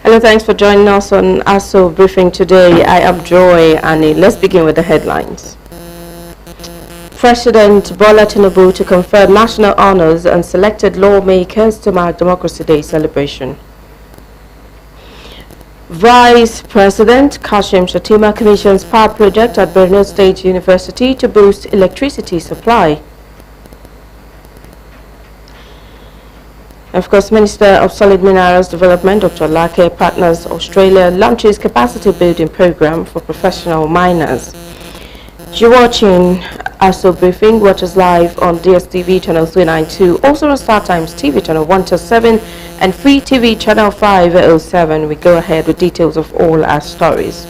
Hello, thanks for joining us on Aso Briefing today. I am Joy Annie. Let's begin with the headlines. President Bola Tinubu to confer national honors and selected lawmakers to mark Democracy Day celebration. Vice President Kashim Shettima commissions power project at Borno State University to boost electricity supply. Of course, Minister of Solid Minerals Development, Dr. Lake Partners Australia, launches capacity building program for professional miners. You're watching Aso Briefing. Watch us live on DSTV channel 392, also on StarTimes TV channel 127 and Free TV channel 507. We go ahead with details of all our stories.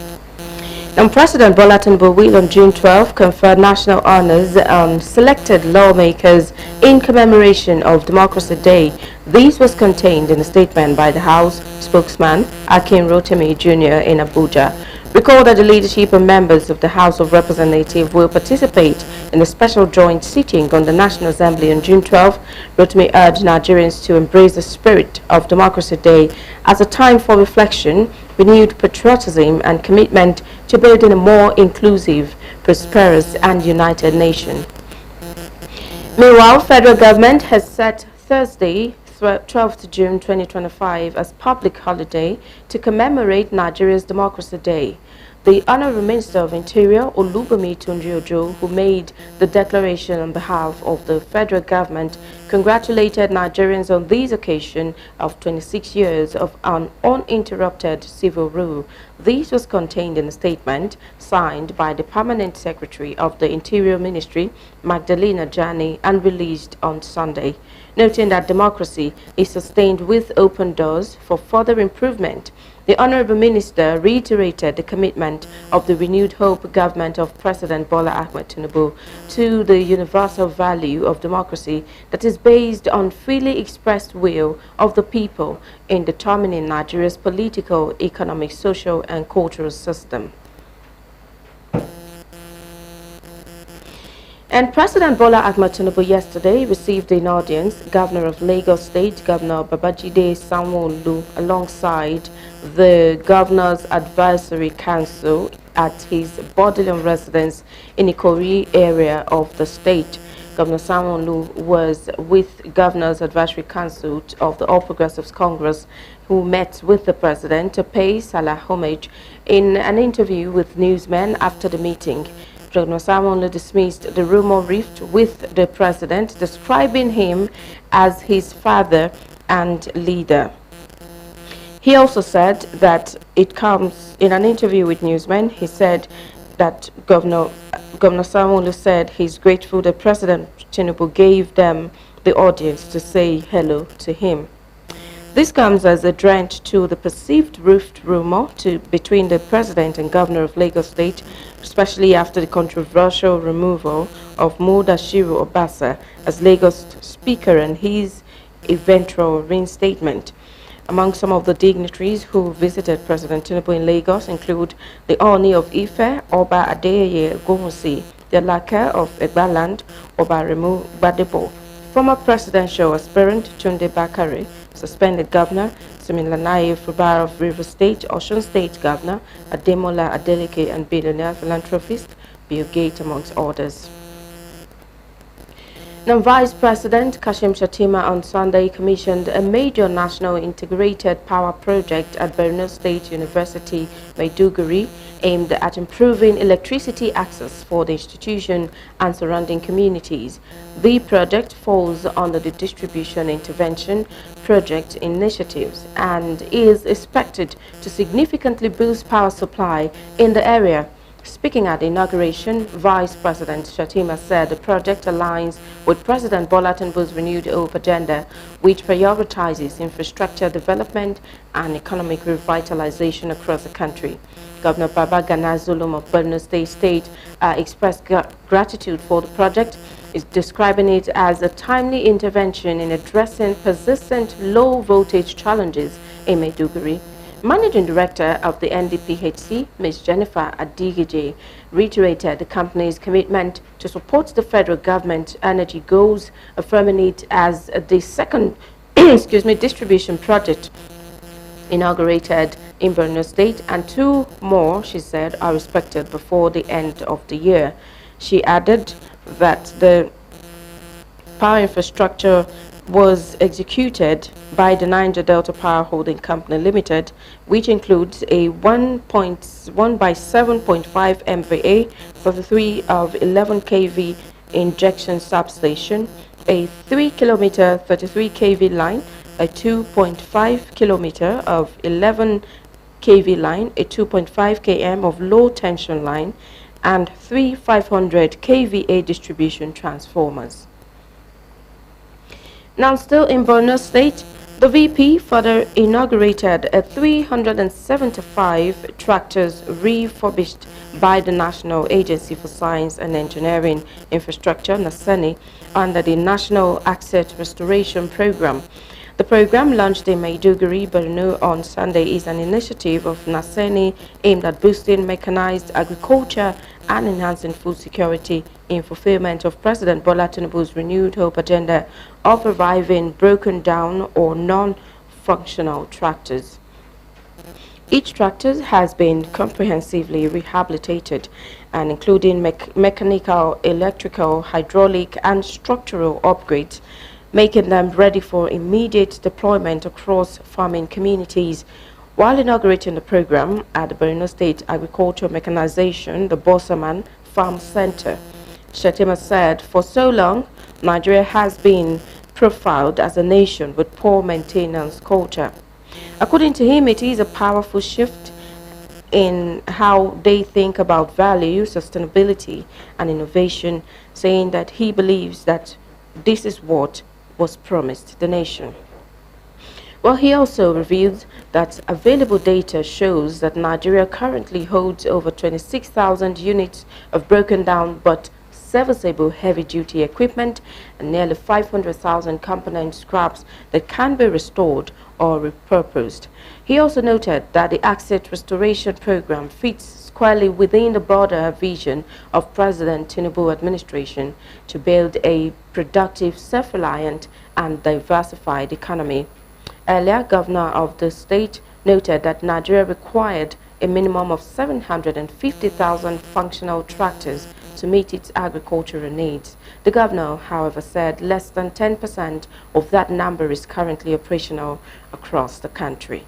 Now, President Bola Tinubu will on June 12 confer national honors on selected lawmakers in commemoration of Democracy Day. This was contained in a statement by the House spokesman Akin Rotimi Jr. in Abuja. Recall that the leadership and members of the House of Representatives will participate in a special joint sitting on the National Assembly on June 12. Rotimi urged Nigerians to embrace the spirit of Democracy Day as a time for reflection, renewed patriotism and commitment to building a more inclusive, prosperous and united nation. Meanwhile, federal government has set Thursday, 12th June 2025 as public holiday to commemorate Nigeria's Democracy Day. The Honorable Minister of Interior, Olubunmi Tunji-Ojo, who made the declaration on behalf of the federal government, congratulated Nigerians on this occasion of 26 years of an uninterrupted civil rule. This was contained in a statement signed by the Permanent Secretary of the Interior Ministry, Magdalena Jani, and released on Sunday, noting that democracy is sustained with open doors for further improvement. The Honorable Minister reiterated the commitment of the renewed hope government of President Bola Ahmed Tinubu to the universal value of democracy that is based on freely expressed will of the people in determining Nigeria's political, economic, social and cultural system. And President Bola Ahmed Tinubu yesterday received in audience Governor of Lagos State, Governor Babajide Sanwo-Olu, alongside the Governor's Advisory Council at his Bodilon residence in the Ikori area of the state. Governor Sanwo-Olu was with Governor's Advisory Council of the All Progressives Congress, who met with the president to pay Salah homage. In an interview with newsmen after the meeting, Governor Sanwo-Olu dismissed the rumor rift with the president, describing him as his father and leader. He also said that it comes in an interview with newsmen. He said that Governor Sanwo-Olu said he's grateful that President Tinubu gave them the audience to say hello to him. This comes as a drench to the perceived rift rumor between the president and governor of Lagos State, especially after the controversial removal of Mudashiru Obasa as Lagos Speaker and his eventual reinstatement. Among some of the dignitaries who visited President Tinubu in Lagos include the Oni of Ife, Oba Adeyeye Gomusi, the Laka of Egbaland, Oba Remu Gbadebo, former presidential aspirant Tunde Bakare, suspended governor Similanaye Fubara of River State, Osun State Governor Ademola Adeleke, and billionaire philanthropist Bill Gates, amongst others. Now, Vice President Kashim Shettima on Sunday commissioned a major national integrated power project at Borno State University, Maiduguri, aimed at improving electricity access for the institution and surrounding communities. The project falls under the Distribution Intervention Project Initiatives and is expected to significantly boost power supply in the area. Speaking at the inauguration, Vice President Shettima said the project aligns with President Bola Tinubu's renewed hope agenda, which prioritizes infrastructure development and economic revitalization across the country. Governor Babagana Zulum of Borno State expressed gratitude for the project is describing it as a timely intervention in addressing persistent low-voltage challenges in Maiduguri. Managing Director of the NDPHC, Ms. Jennifer Adigije, reiterated the company's commitment to support the federal government energy goals, affirming it as the second distribution project inaugurated in Borno State, and 2 more, she said, are expected before the end of the year. She added that the power infrastructure was executed by the Niger Delta Power Holding Company Limited, which includes a 1.1 by 7.5 MVA for the 3 of 11 kV injection substation, a 3-kilometer 33 kV line, a 2.5 kilometer of 11 kV line, a 2.5 km of low tension line, and 3 500 kVA distribution transformers. Now, still in Borno State, the VP further inaugurated a 375 tractors refurbished by the National Agency for Science and Engineering Infrastructure, NASENI, under the National Asset Restoration Program. The program, launched in Maiduguri, Borno on Sunday, is an initiative of NASENI aimed at boosting mechanized agriculture and enhancing food security in fulfillment of President Bola Tinubu's renewed hope agenda of reviving broken down or non-functional tractors. Each tractor has been comprehensively rehabilitated and including mechanical, electrical, hydraulic and structural upgrades, making them ready for immediate deployment across farming communities. While inaugurating the program at the Borno State Agriculture Mechanization, the Bossaman Farm Center, Shetima said, for so long, Nigeria has been profiled as a nation with poor maintenance culture. According to him, it is a powerful shift in how they think about value, sustainability, and innovation, saying that he believes that this is what was promised the nation. Well, he also revealed that available data shows that Nigeria currently holds over 26,000 units of broken down but serviceable heavy-duty equipment and nearly 500,000 component scraps that can be restored or repurposed. He also noted that the Asset Restoration Program fits squarely within the broader vision of President Tinubu administration to build a productive, self-reliant and diversified economy. Earlier, Governor of the state noted that Nigeria required a minimum of 750,000 functional tractors to meet its agricultural needs. The governor, however, said less than 10% of that number is currently operational across the country.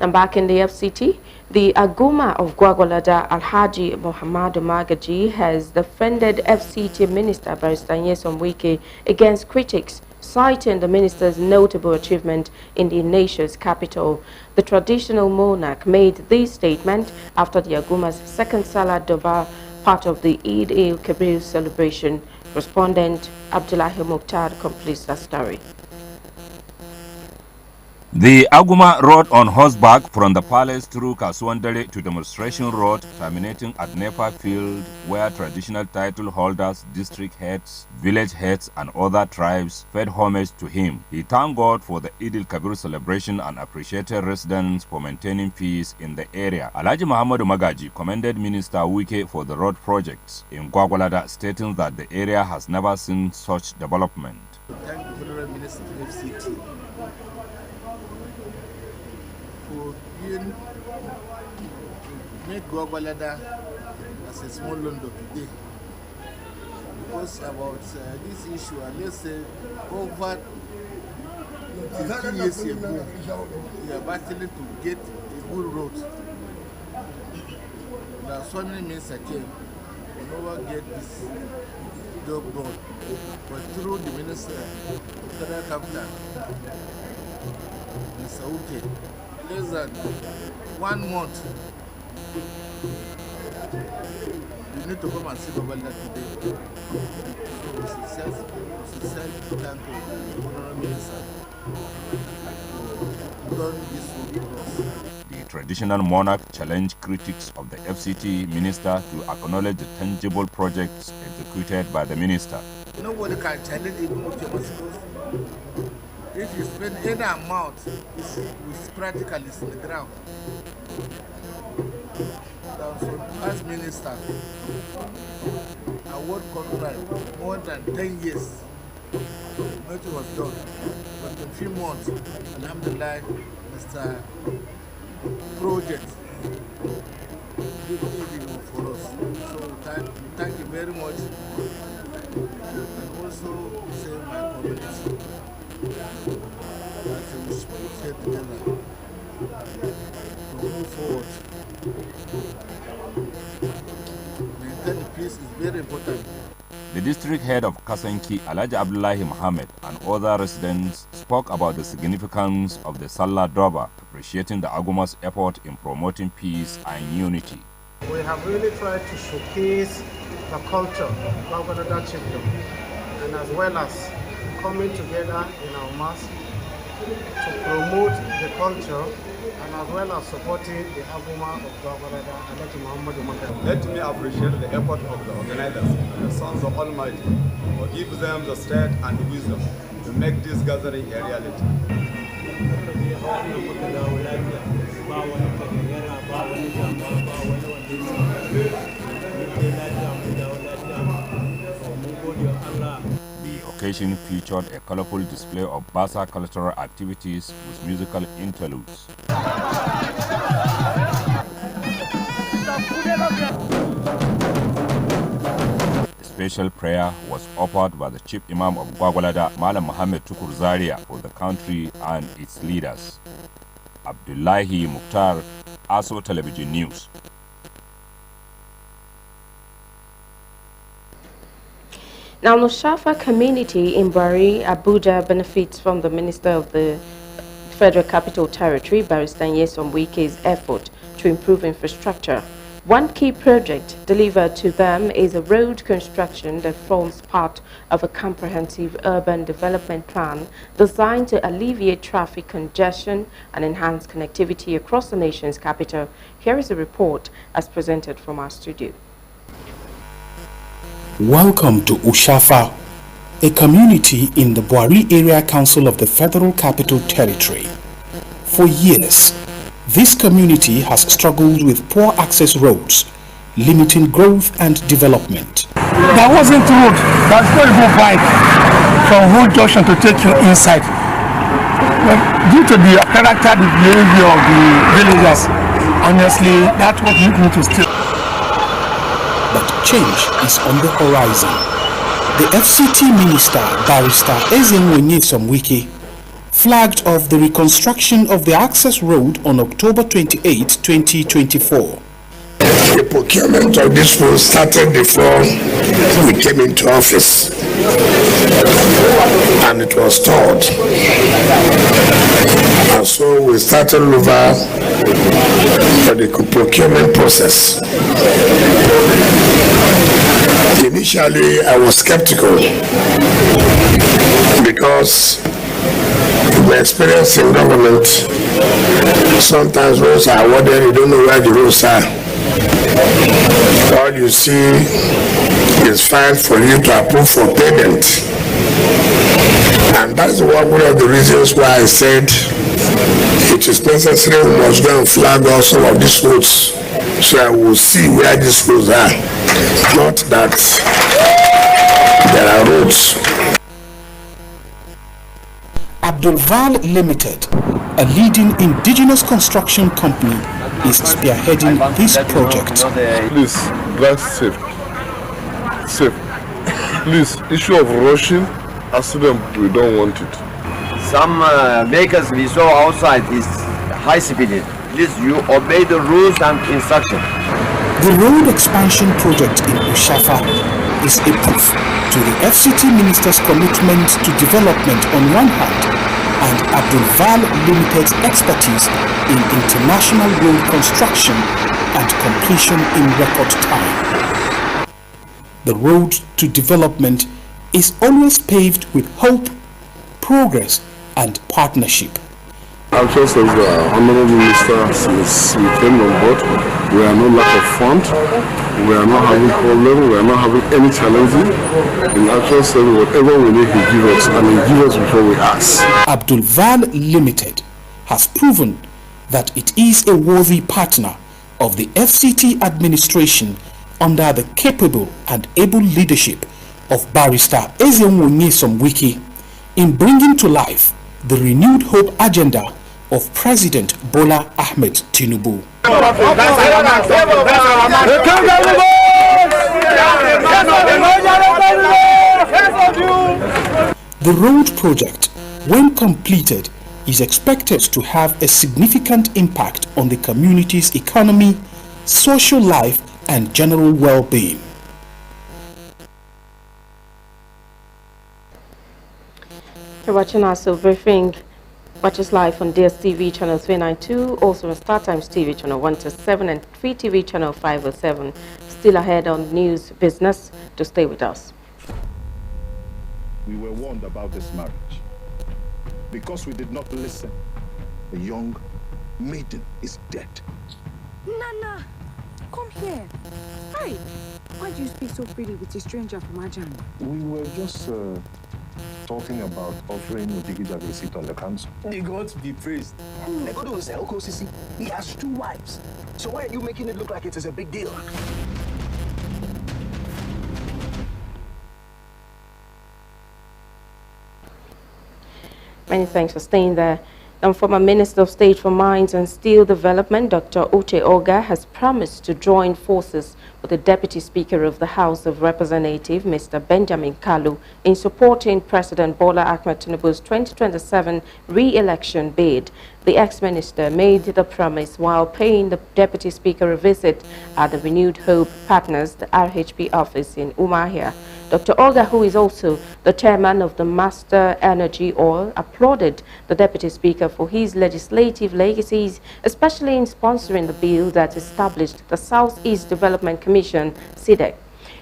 Now, back in the FCT, the Aguma of Gwagwalada, Alhaji Muhammadu Magaji, has defended FCT Minister Barrister Nyesom Wike against critics, citing the minister's notable achievement in the nation's capital. The traditional monarch made this statement after the Aguma's second Salah Doba, part of the Eid al-Kabir celebration. Respondent Abdullahi Mukhtar completes the story. The Aguma rode on horseback from the palace through Kasuandere to Demonstration Road, terminating at Nepa Field, where traditional title holders, district heads, village heads, and other tribes paid homage to him. He thanked God for the Eid al-Kabir celebration and appreciated residents for maintaining peace in the area. Alhaji Muhammadu Magaji commended Minister Wike for the road projects in Gwagwalada, stating that the area has never seen such development. Thank the Federal Minister of FCT for being make Gwagwalada as a small London today. Because about this issue, and let's say over 15 years ago, we are battling to get a good road. There are so many means again, we never get this job done. But through the Minister of Federal Capital, Mr. Uke, less than 1 month, you need to come and see Gwagwalada today. So she said thank you, Honorable Minister, for done this work for us. The traditional monarch challenged critics of the FCT minister to acknowledge the tangible projects executed by the minister. Nobody can challenge even what you must suppose. If you spend any amount, it's practically in the ground. So as minister, I worked contract more than 10 years. Nothing was done. But in a few months, alhamdulillah, Mr. Project did it for us. So thank you very much. And also say my community that we should put here together to move forward. Maintaining peace is very important. The district head of Kasanki, Alhaji Abdullahi Mohammed, and other residents spoke about the significance of the Salah Doba, appreciating the Aguma's effort in promoting peace and unity. We have really tried to showcase the culture of Gwagwalada chiefdom, and as well as coming together in our mass to promote the culture and as well as supporting the Aguma of Gwagwalada and Alhaji Muhammadu Makar. Let me appreciate the effort of the organizers and the sons of Almighty for give them the strength and the wisdom to make this gathering a reality. The occasion featured a colorful display of Basa cultural activities with musical interludes. A special prayer was offered by the Chief Imam of Gwagwalada, Malam Muhammad Tukur Zaria, for the country and its leaders. Abdullahi Mukhtar, Aso Television News. Now, Nushafa community in Bari, Abuja benefits from the Minister of the Federal Capital Territory, Barrister Nyesom Wike's effort to improve infrastructure. One key project delivered to them is a road construction that forms part of a comprehensive urban development plan designed to alleviate traffic congestion and enhance connectivity across the nation's capital. Here is a report as presented from our studio. Welcome to Ushafa, a community in the Buari Area Council of the Federal Capital Territory. For years, this community has struggled with poor access roads, limiting growth and development. There wasn't road that's going to go bike from Road Junction to take you inside. But due to the character, the behavior of the villagers, honestly, that's what you need to still. But change is on the horizon. The FCT Minister, Barrister Nyesom Wike, flagged off the reconstruction of the access road on October 28, 2024. The procurement of this road started before we came into office, and it was stalled. And so we started over for the procurement process. Initially, I was skeptical because my experience in government, sometimes roads are awarded, you don't know where the roads are. All you see is fine for you to approve for payment. And that's one of the reasons why I said it is necessary we must go and flag out some of these roads so I will see where these roads are. Not that there are roads. Abdulval Limited, a leading indigenous construction company, is spearheading this project. Please, drive safe. Safe. Please, issue of rushing, accident, we don't want it. Some vehicles we saw outside is high speed. Please, you obey the rules and instructions. The road expansion project in Ushafa is a proof to the FCT Minister's commitment to development on one hand and Abdulval Limited's expertise in international road construction and completion in record time. The road to development is always paved with hope, progress, and partnership. actual service, the Honorable Minister, since we came on board, we are no lack of fund, we are not having problems, we are not having any challenges. In actual service, whatever we need, he gives us, and he gives us before we ask. Abdul Val Limited has proven that it is a worthy partner of the FCT administration under the capable and able leadership of Barrister Ezenwonye Somwiki in bringing to life the renewed hope agenda of President Bola Ahmed Tinubu. The road project, when completed, is expected to have a significant impact on the community's economy, social life, and general well-being. You're watching Aso Briefing. Watch us live on DSTV channel 392, also on StarTimes TV channel 127 and Free TV channel 507. Still ahead on news business. To stay with us. We were warned about this marriage. Because we did not listen, the young maiden is dead. Nana, come here. Hi. Why do you speak so freely with a stranger from Ajan? We were just talking about offering Odigija a seat on the council. The gods be praised. He has 2 wives. So why are you making it look like it is a big deal? Many thanks for staying there. Now, former Minister of State for Mines and Steel Development, Dr. Uche Oga, has promised to join forces with the Deputy Speaker of the House of Representatives, Mr. Benjamin Kalu, in supporting President Bola Ahmed Tinubu's 2027 re-election bid. The ex-minister made the promise while paying the Deputy Speaker a visit at the Renewed Hope Partners, the RHP office in Umuahia. Dr. Oga, who is also the chairman of the Master Energy Oil, applauded the Deputy Speaker for his legislative legacies, especially in sponsoring the bill that established the Southeast Development Commission, SEDEC.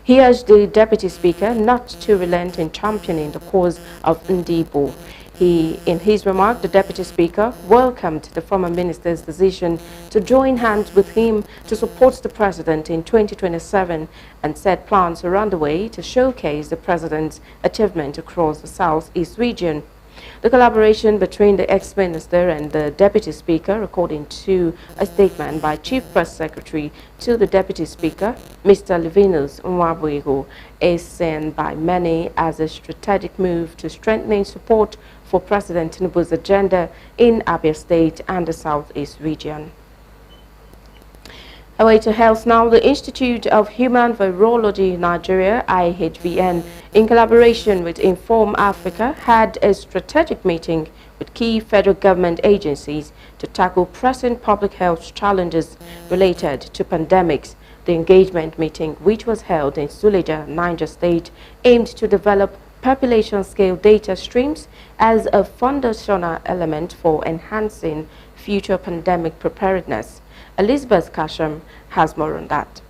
He urged the Deputy Speaker not to relent in championing the cause of Ndibo. In his remark, the Deputy Speaker welcomed the former minister's decision to join hands with him to support the president in 2027 and said plans are underway to showcase the president's achievement across the Southeast region. The collaboration between the ex-minister and the Deputy Speaker, according to a statement by Chief Press Secretary to the Deputy Speaker, Mr. Livinus Nwabuigo, is seen by many as a strategic move to strengthening support for President Tinubu's agenda in Abia State and the Southeast region. Away to health now. The Institute of Human Virology Nigeria, IHVN, in collaboration with Inform Africa, had a strategic meeting with key federal government agencies to tackle pressing public health challenges related to pandemics. The engagement meeting, which was held in Suleja, Niger State, aimed to develop population-scale data streams as a foundational element for enhancing future pandemic preparedness. Elizabeth Kasham has more on that.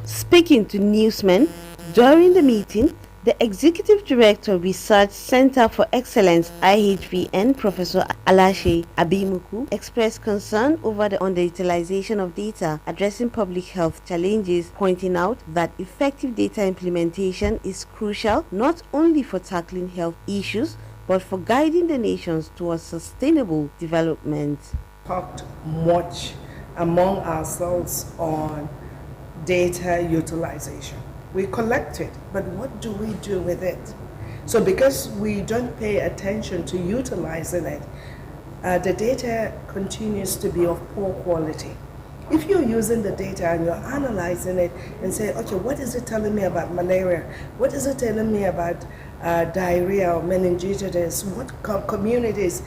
Speaking to newsmen during the meeting, the Executive Director, Research Center for Excellence, IHVN, Professor Alashe Abimuku, expressed concern over the underutilization of data addressing public health challenges, pointing out that effective data implementation is crucial not only for tackling health issues, but for guiding the nations towards sustainable development. Talked much among ourselves on data utilization. We collect it, but what do we do with it? So because we don't pay attention to utilizing it, the data continues to be of poor quality. If you're using the data and you're analyzing it and say, okay, what is it telling me about malaria? What is it telling me about diarrhea or meningitis? What communities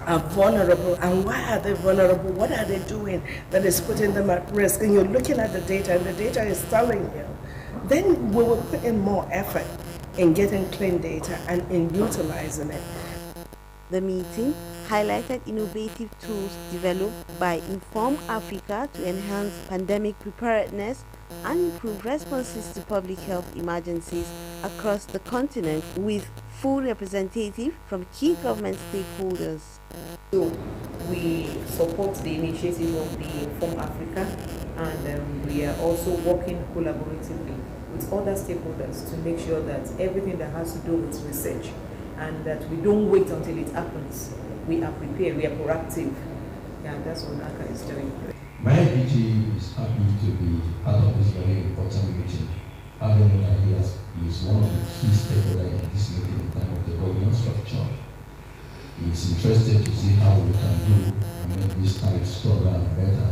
are vulnerable, and why are they vulnerable? What are they doing that is putting them at risk? And you're looking at the data, and the data is telling you. Then we will put in more effort in getting clean data and in utilizing it. The meeting highlighted innovative tools developed by Inform Africa to enhance pandemic preparedness and improve responses to public health emergencies across the continent, with full representative from key government stakeholders. So we support the initiative of the Inform Africa, and we are also working collaboratively with other stakeholders to make sure that everything that has to do with research, and that we don't wait until it happens. We are prepared, we are proactive. Yeah, that's what NACA is doing. My DG is happy to be part of this very important meeting. Having that he is one of the key stakeholders in this meeting in terms of the governance structure. He is interested to see how we can do and make this type program better.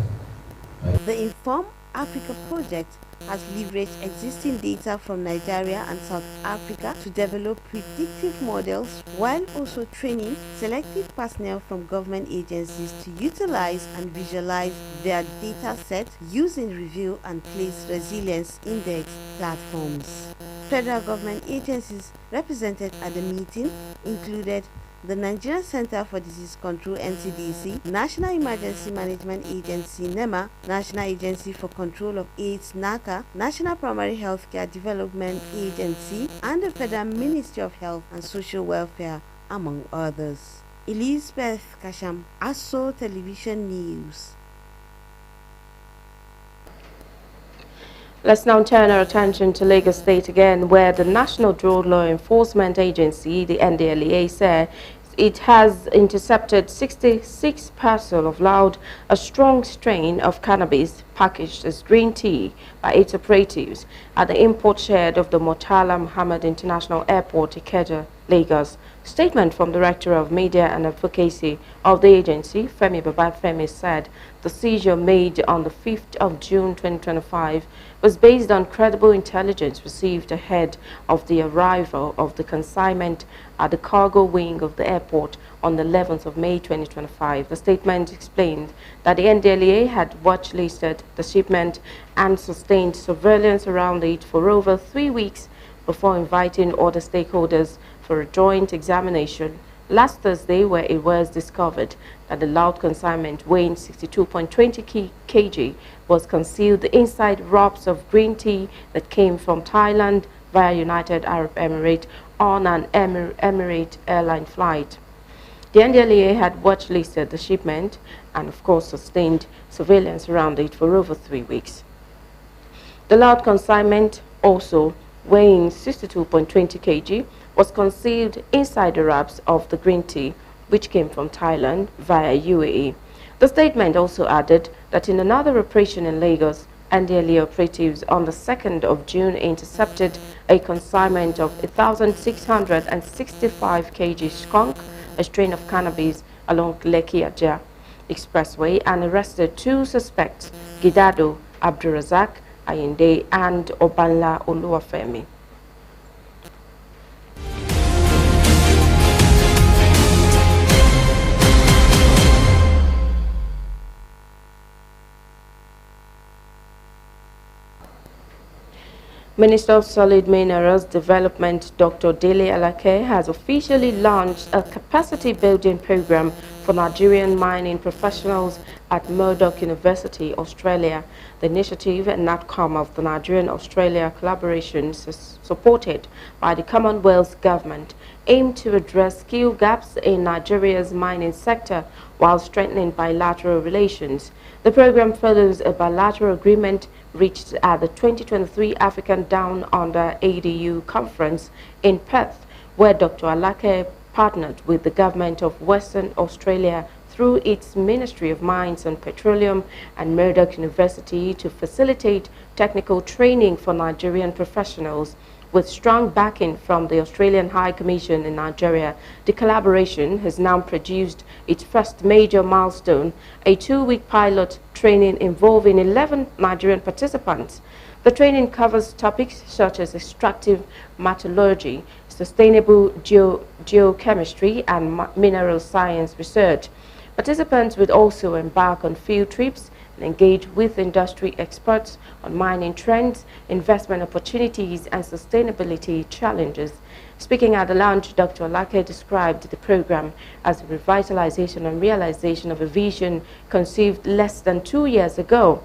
The Inform Africa project has leveraged existing data from Nigeria and South Africa to develop predictive models, while also training selected personnel from government agencies to utilize and visualize their data set using review and place resilience index platforms. Federal government agencies represented at the meeting included the Nigerian Center for Disease Control (NCDC), National Emergency Management Agency (NEMA), National Agency for Control of AIDS (NACA), National Primary Healthcare Development Agency, and the Federal Ministry of Health and Social Welfare, among others. Elizabeth Kasham, Aso Television News. Let's now turn our attention to Lagos State again, where the National Drug Law Enforcement Agency, the NDLEA, said it has intercepted 66 parcels of loud, a strong strain of cannabis packaged as green tea by its operatives at the import shed of the Murtala Muhammad International Airport, Ikeja, Lagos. Statement from Director of Media and Advocacy of the agency, Femi Babafemi, said the seizure made on the 5th of June 2025 was based on credible intelligence received ahead of the arrival of the consignment at the cargo wing of the airport on the 11th of May 2025. The statement explained that the NDLEA had watch-listed the shipment and sustained surveillance around it for over 3 weeks before inviting other stakeholders for a joint examination last Thursday, where it was discovered that the loud consignment weighing 62.20 kg was concealed inside wraps of green tea that came from Thailand via United Arab Emirates on an Emirate airline flight. The NDLEA had watch-listed the shipment and, of course, sustained surveillance around it for over 3 weeks. The loud consignment, also weighing 62.20 kg, was concealed inside the wraps of the green tea, which came from Thailand via UAE. The statement also added that in another operation in Lagos, NDLEA operatives on the 2nd of June intercepted a consignment of 1,665 kg skunk, a strain of cannabis, along Lekki-Ajah Expressway, and arrested 2 suspects, Gidado Abdurazak Ayinde and Obanla Oluwafemi. Minister of Solid Minerals Development, Dr. Dele Alake, has officially launched a capacity-building program for Nigerian mining professionals at Murdoch University, Australia. The initiative, an outcome of the Nigerian-Australia collaboration supported by the Commonwealth Government, aimed to address skill gaps in Nigeria's mining sector while strengthening bilateral relations. The program follows a bilateral agreement reached at the 2023 African Down Under ADU conference in Perth, where Dr. Alake partnered with the government of Western Australia through its Ministry of Mines and Petroleum and Murdoch University to facilitate technical training for Nigerian professionals. With strong backing from the Australian High Commission in Nigeria, the collaboration has now produced its first major milestone, a 2-week pilot training involving 11 Nigerian participants. The training covers topics such as extractive metallurgy, sustainable geochemistry, and mineral science research. Participants will also embark on field trips and engage with industry experts on mining trends, investment opportunities, and sustainability challenges. Speaking at the launch, Dr. Olake described the program as a revitalization and realization of a vision conceived less than 2 years ago.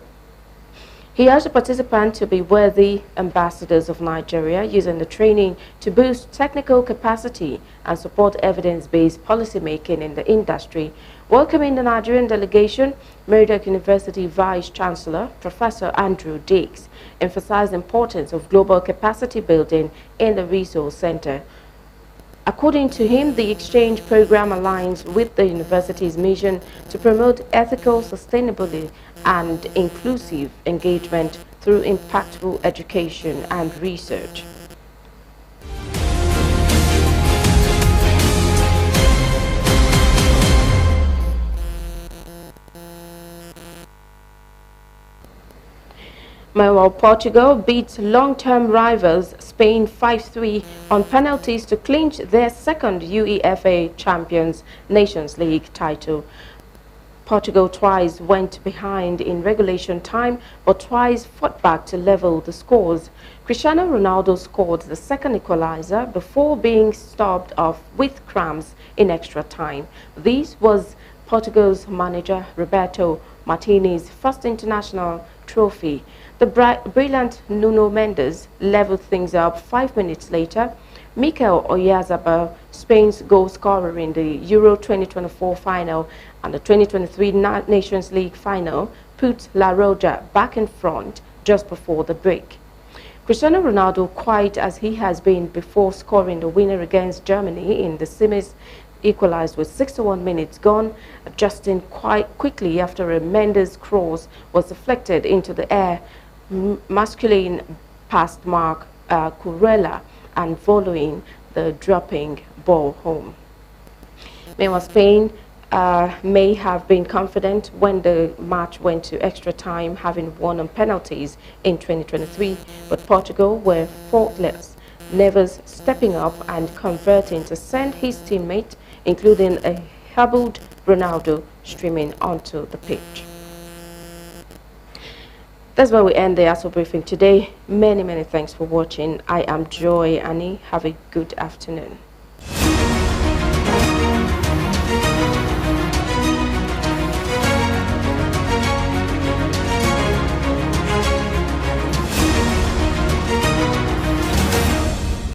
He urged the participants to be worthy ambassadors of Nigeria, using the training to boost technical capacity and support evidence-based policymaking in the industry. Welcoming the Nigerian delegation, Murdoch University Vice-Chancellor Professor Andrew Dix emphasized the importance of global capacity building in the resource center. According to him, the exchange program aligns with the university's mission to promote ethical, sustainability, and inclusive engagement through impactful education and research. Meanwhile, Portugal beats long-term rivals Spain 5-3 on penalties to clinch their second UEFA Champions Nations League title. Portugal twice went behind in regulation time, but twice fought back to level the scores. Cristiano Ronaldo scored the second equalizer before being stopped off with cramps in extra time. This was Portugal's manager Roberto Martinez's first international trophy. The brilliant Nuno Mendes leveled things up 5 minutes later. Mikel Oyarzabal, Spain's goal scorer in the Euro 2024 final and the 2023 Nations League final, put La Roja back in front just before the break. Cristiano Ronaldo, quiet as he has been before scoring the winner against Germany in the semis, equalized with 61 minutes gone, adjusting quite quickly after a Mendes cross was deflected into the air. Masculine past Mark Kurela and following the dropping ball home. Meanwhile, Spain may have been confident when the match went to extra time, having won on penalties in 2023, but Portugal were faultless, Neves stepping up and converting to send his teammate, including a hobbled Ronaldo, streaming onto the pitch. That's where we end the Aso Briefing today. Many thanks for watching. I am Joy Annie. Have a good afternoon.